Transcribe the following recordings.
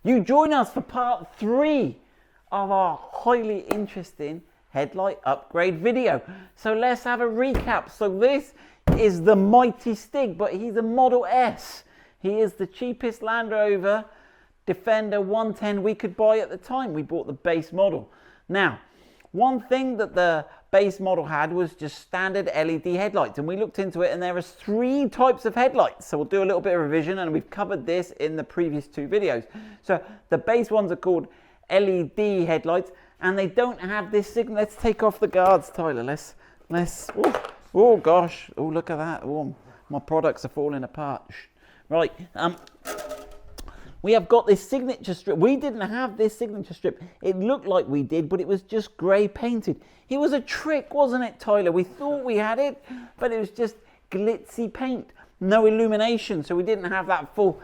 You join us for part 3 of our highly interesting headlight upgrade video. So let's have a recap. So this is the mighty Stig, but he's a Model S. He is the cheapest Land Rover Defender 110 we could buy at the time. We bought the base model. Now, one thing that the base model had was just standard LED headlights, and we looked into it, and there are 3 types of headlights. So we'll do a little bit of revision, and we've covered this in the previous 2 videos. So the base ones are called LED headlights, and they don't have this signal. Let's take off the guards, Tyler. Oh gosh, oh look at that. Oh, my products are falling apart. Right, we have got this signature strip. We didn't have this signature strip. It looked like we did, but it was just grey painted. It was a trick, wasn't it, Tyler? We thought we had it, but it was just glitzy paint. No illumination, so we didn't have that full,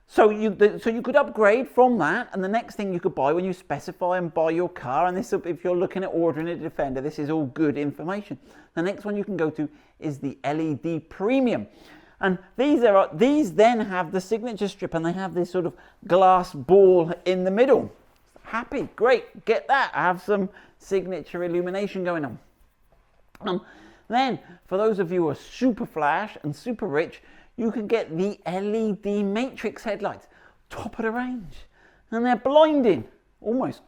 So you could upgrade from that, and the next thing you could buy when you specify and buy your car, and this, if you're looking at ordering a Defender, this is all good information. The next one you can go to is the LED Premium. And these then have the signature strip, and they have this sort of glass ball in the middle. Happy, great, get that. I have some signature illumination going on. Then, for those of you who are super flash and super rich, you can get the LED matrix headlights, top of the range. And they're blinding, almost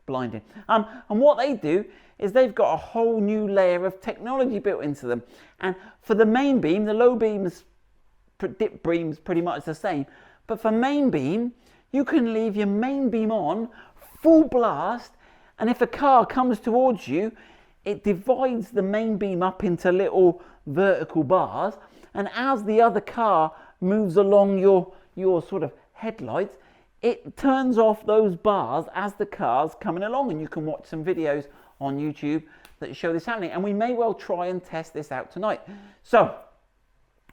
blinding. And what they do is they've got a whole new layer of technology built into them. And for the main beam, the low beams, dip beam's pretty much the same. But for main beam, you can leave your main beam on, full blast, and if a car comes towards you, it divides the main beam up into little vertical bars. And as the other car moves along your sort of headlights, it turns off those bars as the car's coming along. And you can watch some videos on YouTube that show this happening. And we may well try and test this out tonight. So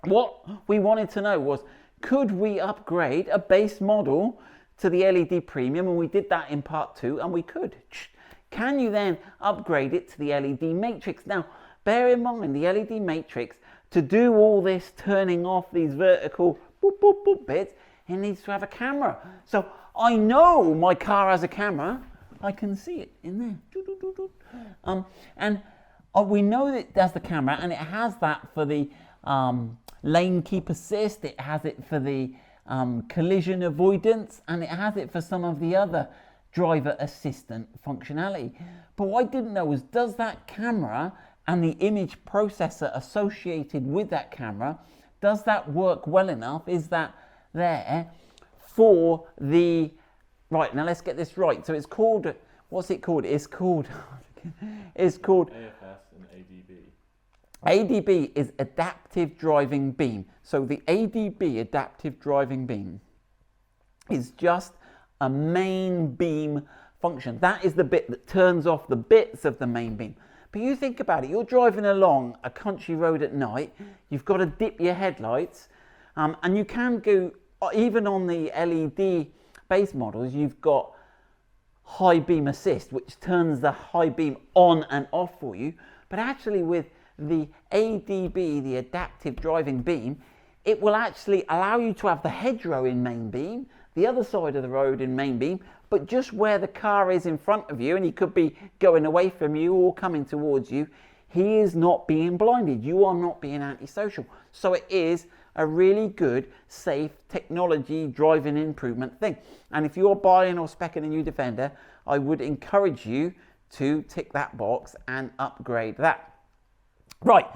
what we wanted to know was, could we upgrade a base model to the LED Premium? And we did that in part 2, and we could. Can you then upgrade it to the LED Matrix? Now, bear in mind, the LED Matrix, to do all this turning off these vertical boop, boop, boop bits, it needs to have a camera. So I know my car has a camera. I can see it in there. We know that it has the camera, and it has that for the lane keep assist. It has it for the collision avoidance, and it has it for some of the other driver assistant functionality. But what I didn't know was, does that camera and the image processor associated with that camera, does that work well enough? Is that there for the, right, now let's get this right. So it's called, what's it called? It's called AFS and ADB. ADB is adaptive driving beam. So the ADB, adaptive driving beam, is just a main beam function. That is the bit that turns off the bits of the main beam. But you think about it, you're driving along a country road at night, you've got to dip your headlights, and you can go, even on the LED base models, you've got high beam assist, which turns the high beam on and off for you. But actually with the ADB, the adaptive driving beam, it will actually allow you to have the hedgerow in main beam, the other side of the road in main beam, but just where the car is in front of you, and he could be going away from you or coming towards you, he is not being blinded. You are not being antisocial. So it is a really good, safe technology driving improvement thing. And if you're buying or speccing a new Defender, I would encourage you to tick that box and upgrade that. Right,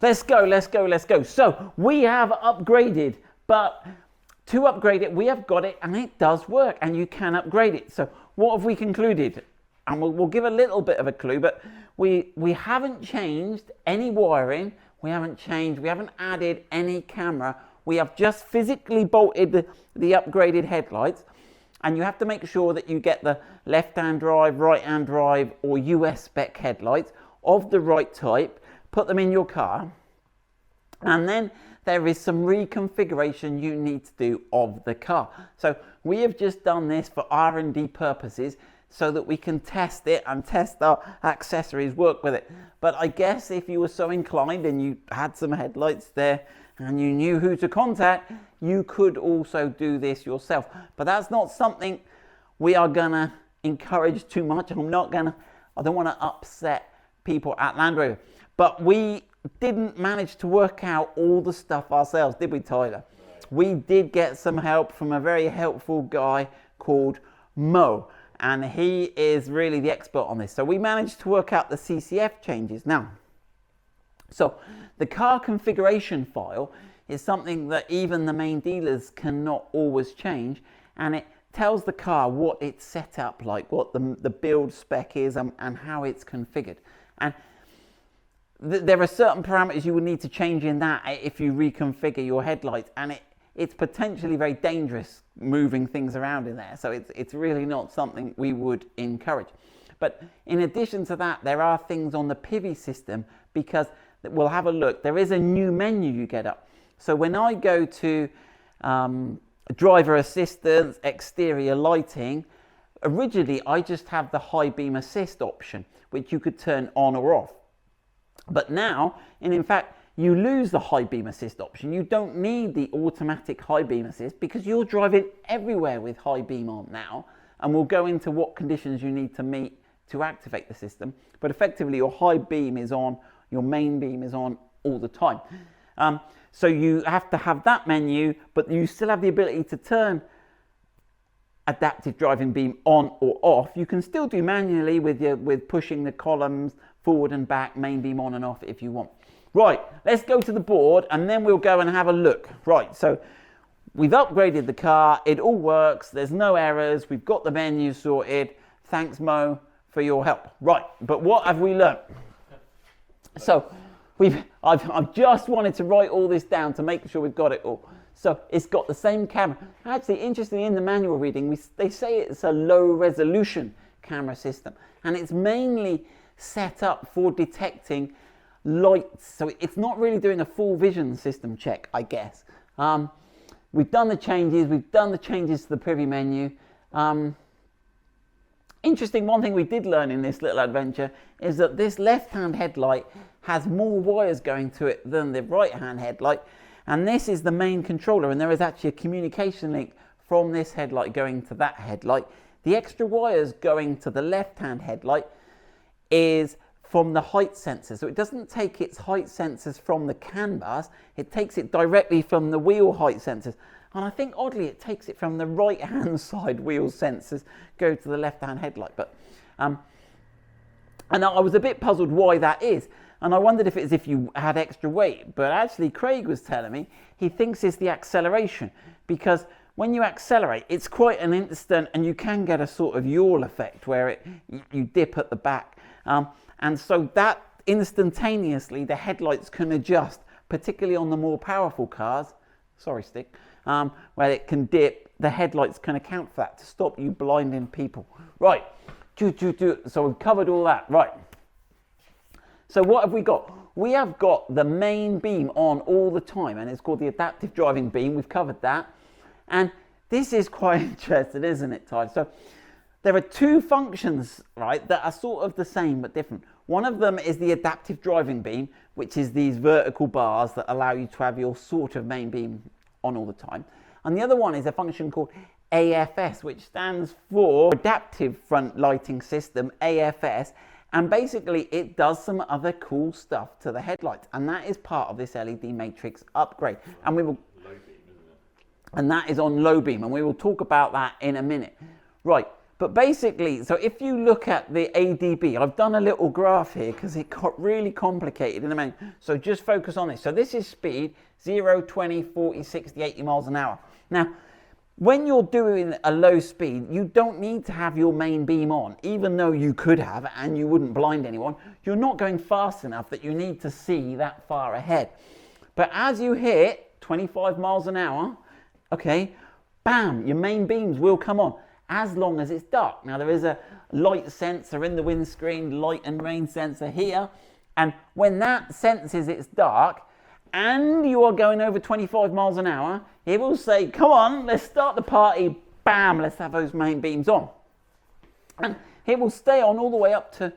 let's go. So we have upgraded, but to upgrade it, we have got it, and it does work, and you can upgrade it. So what have we concluded? And we'll give a little bit of a clue, but we haven't changed any wiring. We haven't added any camera. We have just physically bolted the upgraded headlights, and you have to make sure that you get the left-hand drive, right-hand drive, or US spec headlights of the right type, put them in your car, and then there is some reconfiguration you need to do of the car. So we have just done this for R&D purposes so that we can test it and test our accessories, work with it. But I guess if you were so inclined and you had some headlights there and you knew who to contact, you could also do this yourself. But that's not something we are gonna encourage too much. I don't want to upset people at Land Rover. But we didn't manage to work out all the stuff ourselves, did we, Tyler? We did get some help from a very helpful guy called Mo, and he is really the expert on this. So we managed to work out the CCF changes. Now, so the car configuration file is something that even the main dealers cannot always change, and it tells the car what it's set up like, what the build spec is, and how it's configured. And there are certain parameters you would need to change in that if you reconfigure your headlights, and it's potentially very dangerous moving things around in there. So it's really not something we would encourage. But in addition to that, there are things on the Pivi system, because we'll have a look. There is a new menu you get up. So when I go to driver assistance, exterior lighting, originally I just have the high beam assist option, which you could turn on or off. But now, and in fact, you lose the high beam assist option. You don't need the automatic high beam assist, because you're driving everywhere with high beam on now, and we'll go into what conditions you need to meet to activate the system. But effectively, your high beam is on, your main beam is on all the time. So you have to have that menu, but you still have the ability to turn adaptive driving beam on or off. You can still do manually with pushing the columns forward and back, main beam on and off if you want. Right, let's go to the board and then we'll go and have a look. Right, so we've upgraded the car, it all works, there's no errors, we've got the menu sorted. Thanks, Mo, for your help. Right, but what have we learned? So I've just wanted to write all this down to make sure we've got it all. So it's got the same camera. Actually, interestingly, in the manual reading, they say it's a low resolution camera system, and it's mainly set up for detecting lights. So it's not really doing a full vision system check, I guess. We've done the changes. We've done the changes to the Pivi menu. Interesting, one thing we did learn in this little adventure is that this left-hand headlight has more wires going to it than the right-hand headlight, and this is the main controller, and there is actually a communication link from this headlight going to that headlight. The extra wires going to the left-hand headlight is from the height sensor, so it doesn't take its height sensors from the CAN bus, it takes it directly from the wheel height sensors. And I think oddly it takes it from the right hand side wheel sensors, go to the left hand headlight. But and I was a bit puzzled why that is, and I wondered if it's if you had extra weight. But actually Craig was telling me he thinks it's the acceleration, because when you accelerate it's quite an instant, and you can get a sort of yaw effect where you dip at the back, and so that instantaneously the headlights can adjust, particularly on the more powerful cars. Sorry, stick. Where it can dip, the headlights can account for that to stop you blinding people. Right, so we've covered all that. Right, so what have we got? We have got the main beam on all the time, and it's called the adaptive driving beam. We've covered that, and this is quite interesting, isn't it, Ty? So there are two functions, right, that are sort of the same but different. One of them is the adaptive driving beam, which is these vertical bars that allow you to have your sort of main beam on all the time. And the other one is a function called AFS, which stands for Adaptive Front Lighting System, AFS, and basically it does some other cool stuff to the headlights, and that is part of this LED matrix upgrade. And we will, low beam, isn't it? And that is on low beam, and we will talk about that in a minute. Right, but basically, so if you look at the ADB, I've done a little graph here because it got really complicated in a minute. So just focus on this. So this is speed, 0, 20, 40, 60, 80 miles an hour. Now, when you're doing a low speed, you don't need to have your main beam on, even though you could have and you wouldn't blind anyone. You're not going fast enough that you need to see that far ahead. But as you hit 25 miles an hour, okay, bam, your main beams will come on, as long as it's dark. Now there is a light sensor in the windscreen, light and rain sensor here, and when that senses it's dark and you are going over 25 miles an hour, it will say, come on, let's start the party, bam, let's have those main beams on. And it will stay on all the way up to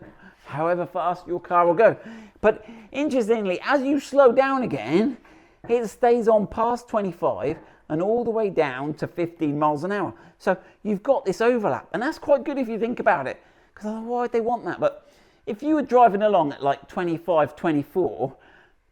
however fast your car will go. But interestingly, as you slow down again, it stays on past 25 and all the way down to 15 miles an hour. So you've got this overlap, and that's quite good if you think about it, because why would they want that? But if you were driving along at like 25, 24,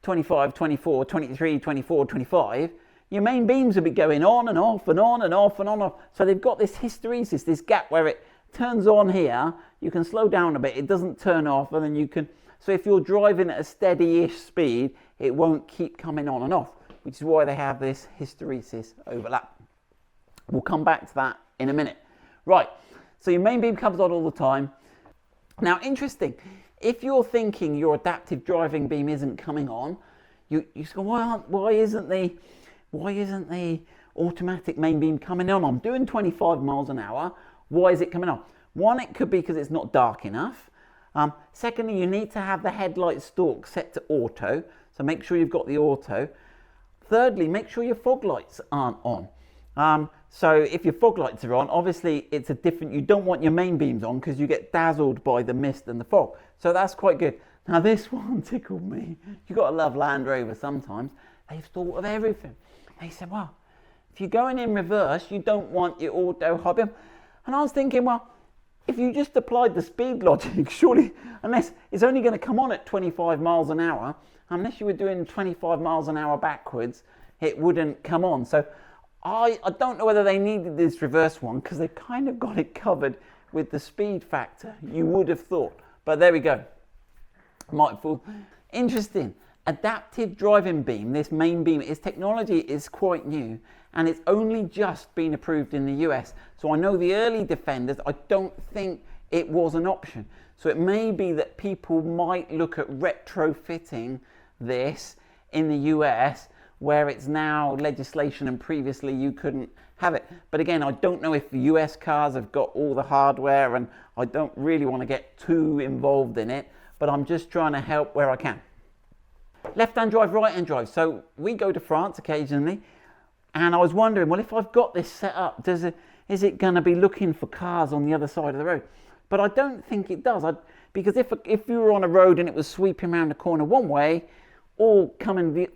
25, 24, 23, 24, 25, your main beams would be going on and off and on and off and on and off. So they've got this hysteresis, this gap where it turns on here, you can slow down a bit, it doesn't turn off, and then you can, so if you're driving at a steady-ish speed, it won't keep coming on and off, which is why they have this hysteresis overlap. We'll come back to that in a minute. Right, so your main beam comes on all the time. Now, interesting, if you're thinking your adaptive driving beam isn't coming on, you go, why isn't the automatic main beam coming on? I'm doing 25 miles an hour. Why is it coming on? One, it could be because it's not dark enough. Secondly, you need to have the headlight stalk set to auto, so make sure you've got the auto. Thirdly, make sure your fog lights aren't on. So if your fog lights are on, obviously it's a different, you don't want your main beams on because you get dazzled by the mist and the fog. So that's quite good. Now this one tickled me. You've got to love Land Rover sometimes. They've thought of everything. They said, well, if you're going in reverse, you don't want your auto high beam. And I was thinking, well, if you just applied the speed logic, surely, unless it's only going to come on at 25 miles an hour, unless you were doing 25 miles an hour backwards, it wouldn't come on. So I don't know whether they needed this reverse one because they've kind of got it covered with the speed factor, you would have thought. But there we go. Might fall. Interesting. Adaptive driving beam, this main beam, its technology is quite new and it's only just been approved in the US. So I know the early Defenders, I don't think it was an option. So it may be that people might look at retrofitting this in the US where it's now legislation and previously you couldn't have it. But again, I don't know if the US cars have got all the hardware and I don't really want to get too involved in it, but I'm just trying to help where I can. Left-hand drive, right-hand drive. So we go to France occasionally and I was wondering, well, if I've got this set up, is it going to be looking for cars on the other side of the road? But I don't think it does, because if you were on a road and it was sweeping around the corner one way, or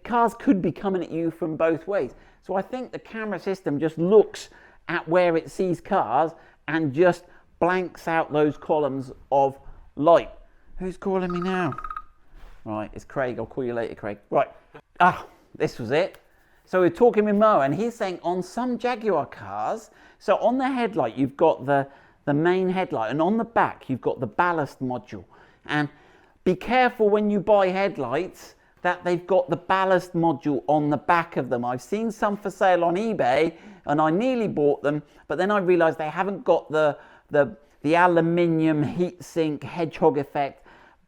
cars could be coming at you from both ways. So I think the camera system just looks at where it sees cars and just blanks out those columns of light. Who's calling me now? Right, it's Craig. I'll call you later, Craig. Right. This was it. So we're talking with Mo, and he's saying on some Jaguar cars, so on the headlight, you've got the main headlight, and on the back, you've got the ballast module. And be careful when you buy headlights that they've got the ballast module on the back of them. I've seen some for sale on eBay, and I nearly bought them, but then I realized they haven't got the aluminium heatsink hedgehog effect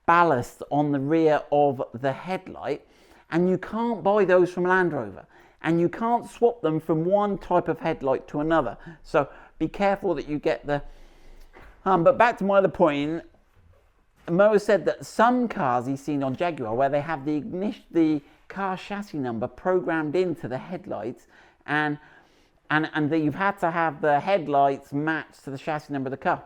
ballast on the rear of the headlight, and you can't buy those from Land Rover, and you can't swap them from one type of headlight to another. So be careful that you get the but back to my other point, Mo said that some cars he's seen on Jaguar where they have the car chassis number programmed into the headlights, and you've had to have the headlights matched to the chassis number of the car.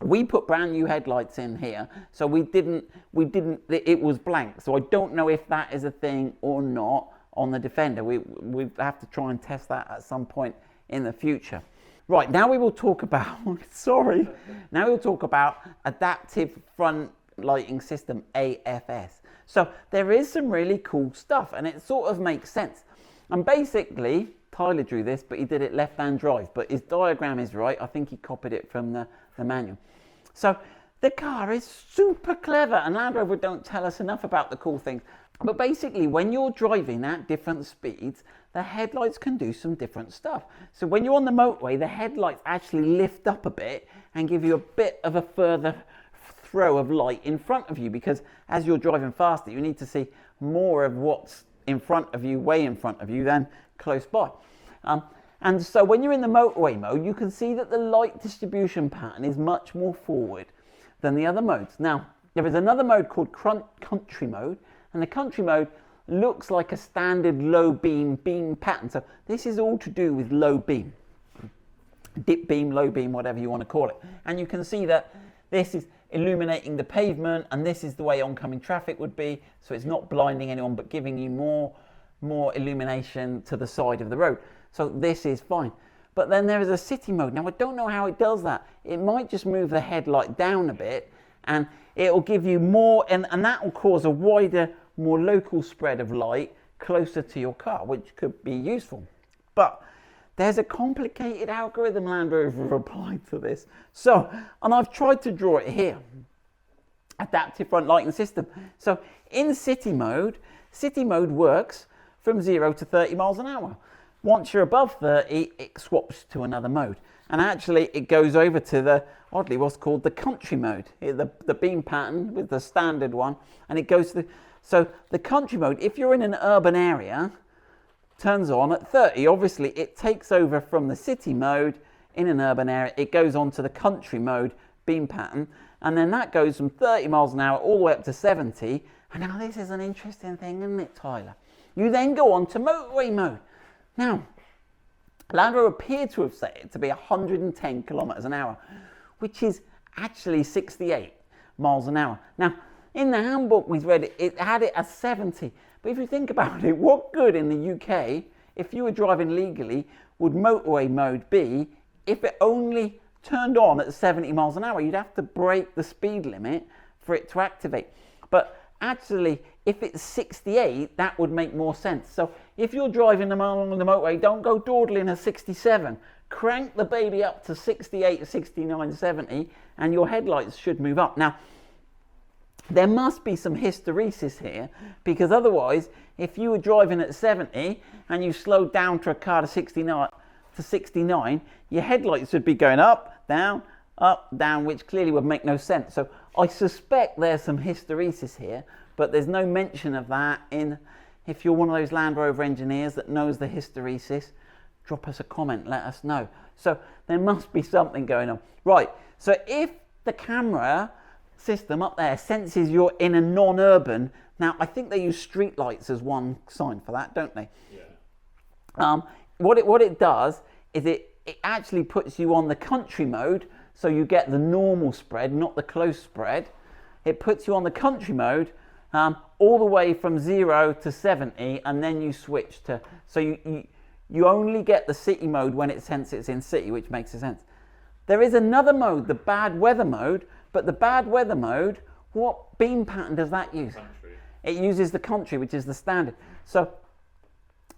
We put brand new headlights in here, so we didn't, it was blank. So I don't know if that is a thing or not on the Defender. We have to try and test that at some point in the future. Right, now we will talk about, now we'll talk about adaptive front lighting system, AFS. So there is some really cool stuff and it sort of makes sense. And basically, Tyler drew this, but he did it left-hand drive, but his diagram is right. I think he copied it from the manual. So the car is super clever, and Land Rover don't tell us enough about the cool things. But basically, when you're driving at different speeds, the headlights can do some different stuff. So when you're on the motorway, the headlights actually lift up a bit and give you a bit of a further throw of light in front of you, because as you're driving faster, you need to see more of what's in front of you, way in front of you, than close by. And so when you're in the motorway mode, you can see that the light distribution pattern is much more forward than the other modes. Now, there is another mode called country mode, and the country mode looks like a standard low beam pattern. So this is all to do with low beam, dip beam, low beam, whatever you want to call it. And you can see that this is illuminating the pavement, and this is the way oncoming traffic would be. So it's not blinding anyone, but giving you more illumination to the side of the road. So this is fine. But then there is a city mode. Now I don't know how it does that. It might just move the headlight down a bit, and it will give you more, and that will cause a wider, more local spread of light closer to your car, which could be useful. But there's a complicated algorithm Land Rover applied to this. So, and I've tried to draw it here. Adaptive front lighting system. So in city mode works from 0 to 30 miles an hour. Once you're above 30, it swaps to another mode. And actually it goes over to the, oddly, what's called the country mode. The beam pattern with the standard one. And it goes to the, so the country mode, if you're in an urban area, turns on at 30. Obviously it takes over from the city mode in an urban area. It goes on to the country mode beam pattern. And then that goes from 30 miles an hour all the way up to 70. And now this is an interesting thing, isn't it, Tyler? You then go on to motorway mode. Now, Land Rover appeared to have set it to be 110 kilometers an hour, which is actually 68 miles an hour. Now, in the handbook we've read it had it as 70. But if you think about it, what good in the UK, if you were driving legally, would motorway mode be if it only turned on at 70 miles an hour? You'd have to break the speed limit for it to activate. But actually, if it's 68, that would make more sense. So if you're driving along the motorway, don't go dawdling at 67. Crank the baby up to 68, 69, 70, and your headlights should move up. Now, there must be some hysteresis here, because otherwise, if you were driving at 70 and you slowed down to a car to 69, your headlights would be going up, down, which clearly would make no sense. So I suspect there's some hysteresis here, but there's no mention of that in, if you're one of those Land Rover engineers that knows the hysteresis, drop us a comment, let us know. So there must be something going on. Right, so if the camera system up there senses you're in a non-urban, now I think they use street lights as one sign for that, don't they? Yeah. What it does is it actually puts you on the country mode, so you get the normal spread, not the close spread. It puts you on the country mode all the way from 0 to 70, and then you switch to, so you only get the city mode when it senses it's in city, which makes sense. There is another mode, the bad weather mode, but the bad weather mode, what beam pattern does that use? Country. It uses the country, which is the standard. So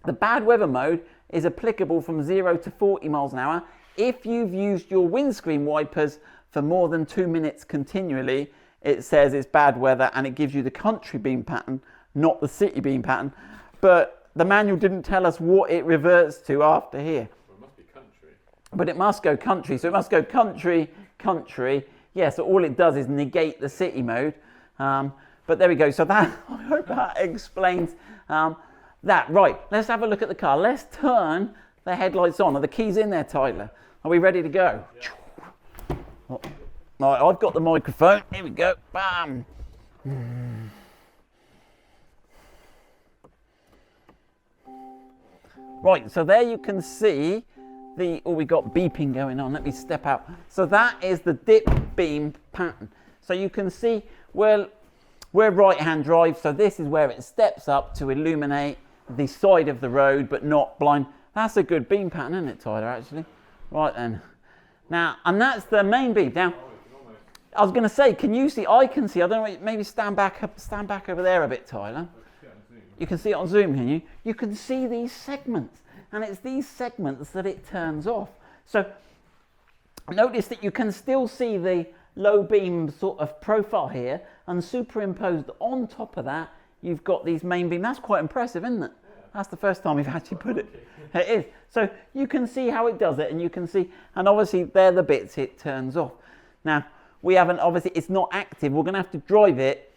the bad weather mode is applicable from 0 to 40 miles an hour. If you've used your windscreen wipers for more than 2 minutes continually, it says it's bad weather, and it gives you the country beam pattern, not the city beam pattern. But the manual didn't tell us what it reverts to after here. Well, it must be country. But it must go country, so it must go country, country. Yeah, so all it does is negate the city mode. But there we go. So that, I hope that explains that. Right, let's have a look at the car. Let's turn the headlights on. Are the keys in there, Tyler? Are we ready to go? Yeah. Right, I've got the microphone. Here we go. Bam. Right, so there you can see we got beeping going on. Let me step out. So that is the dip beam pattern. So you can see we're right-hand drive, so this is where it steps up to illuminate the side of the road, but not blind. That's a good beam pattern, isn't it, Tyler, actually? Right then. Now, and that's the main beam. Now, I was going to say, can you see? I can see. I don't know, maybe stand back over there a bit, Tyler. You can see it on Zoom, can you? You can see these segments. And it's these segments that it turns off. So notice that you can still see the low beam sort of profile here, and superimposed on top of that, you've got these main beam. That's quite impressive, isn't it? Yeah. That's the first time we've actually put it. It is. So you can see how it does it, and you can see, and obviously they're the bits it turns off. Now, we haven't, obviously it's not active. We're going to have to drive it,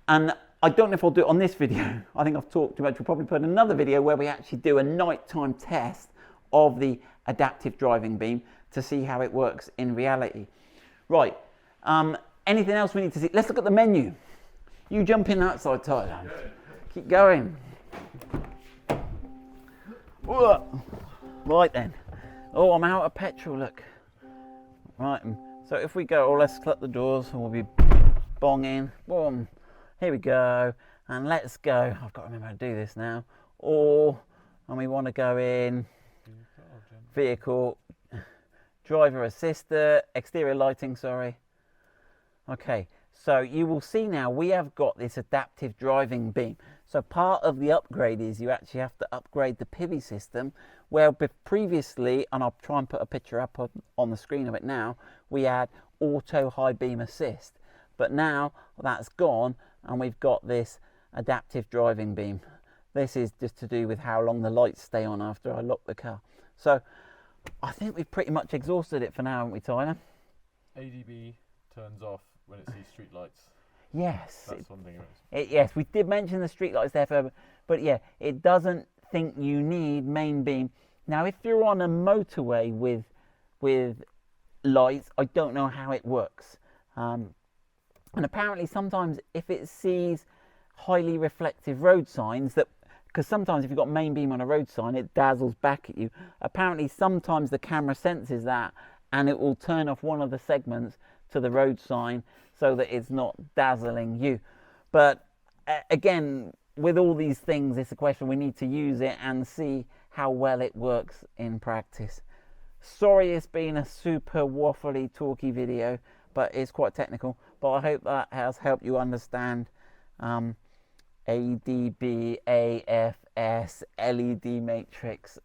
and I don't know if I'll do it on this video. I think I've talked too much. We'll probably put another video where we actually do a nighttime test of the adaptive driving beam to see how it works in reality. Right, anything else we need to see? Let's look at the menu. You jump in that side, Tyler. Keep going. Right then. Oh, I'm out of petrol, look. Right, so if we go, let's shut the doors and we'll be bonging. Boom. Here we go, and let's go. I've got to remember how to do this now. And we want to go in vehicle, driver assister, exterior lighting, sorry. Okay, so you will see now we have got this adaptive driving beam. So part of the upgrade is you actually have to upgrade the PIVI system, where previously, and I'll try and put a picture up on the screen of it now, we had auto high beam assist. But now that's gone and we've got this adaptive driving beam. This is just to do with how long the lights stay on after I lock the car. So I think we've pretty much exhausted it for now, haven't we, Tyler? ADB turns off when it sees street lights. Yes. That's one thing. Yes, we did mention the street lights there, but yeah, it doesn't think you need main beam. Now, if you're on a motorway with lights, I don't know how it works. And apparently sometimes if it sees highly reflective road signs, that because sometimes if you've got main beam on a road sign, it dazzles back at you. Apparently sometimes the camera senses that and it will turn off one of the segments to the road sign so that it's not dazzling you. But again, with all these things, it's a question we need to use it and see how well it works in practice. Sorry it's been a super waffly talky video, but it's quite technical. But I hope that has helped you understand ADB, AFS, LED matrix,